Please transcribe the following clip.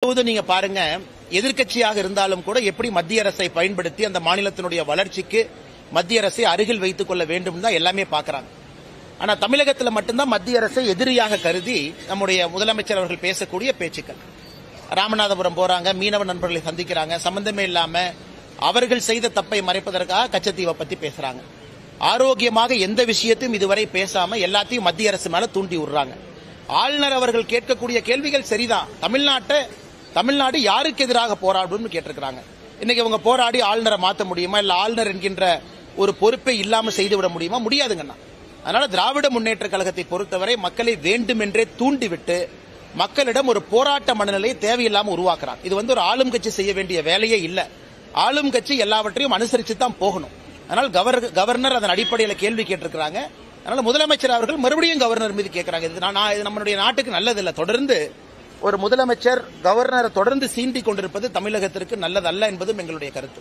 நீங்க பாருங்க, எதிர்க்கட்சியாக இருந்தாலும் கூட எப்படி மத்திய அரசை பயன்படுத்தி அந்த மாநிலத்தினுடைய வளர்ச்சிக்கு மத்திய அரசை அருகில் வைத்துக் கொள்ள வேண்டும் தான் எல்லாமே பாக்குறாங்க. ஆனா தமிழகத்தில் மட்டும்தான் மத்திய அரசை எதிரியாக கருதி நம்முடைய முதலமைச்சர் அவர்கள் பேசக்கூடிய பேச்சுக்கள். ராமநாதபுரம் போறாங்க, மீனவ நண்பர்களை சந்திக்கிறாங்க, சம்பந்தமே இல்லாம அவர்கள் செய்த தப்பை மறைப்பதற்காக கச்சத்தீவை பத்தி பேசுறாங்க. ஆரோக்கியமாக எந்த விஷயத்தையும் இதுவரை பேசாம எல்லாத்தையும் மத்திய அரசு மேல தூண்டி விடுறாங்க. ஆளுநர் அவர்கள் கேட்கக்கூடிய கேள்விகள் சரிதான். தமிழ்நாடு யாருக்கு எதிராக போராடும் கேட்டிருக்கிறாங்க. இன்னைக்கு அவங்க போராடி ஆளுநரை மாற்ற முடியுமா? இல்ல ஆளுநர் என்கின்ற ஒரு பொறுப்பை இல்லாம செய்துவிட முடியுமா? முடியாதுங்கண்ணா. அதனால திராவிட முன்னேற்ற கழகத்தை பொறுத்தவரை மக்களை வேண்டுமென்றே தூண்டிவிட்டு மக்களிடம் ஒரு போராட்ட மனநிலையை தேவையில்லாம உருவாக்குறாங்க. இது ஒரு ஆளும் கட்சி செய்ய வேண்டிய வேலையே இல்ல. ஆளும் கட்சி எல்லாவற்றையும் அனுசரிச்சு தான் போகணும். அதனால் கவர்னர் அதன் அடிப்படையில் கேள்வி கேட்டிருக்கிறாங்க. அதனால முதலமைச்சர் அவர்கள் மறுபடியும் கவர்னர் மீது கேட்கிறாங்க. இது நம்மளுடைய நாட்டுக்கு நல்லதில்லை. தொடர்ந்து ஒரு முதலமைச்சர் கவர்னரை தொடர்ந்து சீண்டிக் கொண்டிருப்பது தமிழகத்திற்கு நல்லதல்ல என்பதும் எங்களுடைய கருத்து.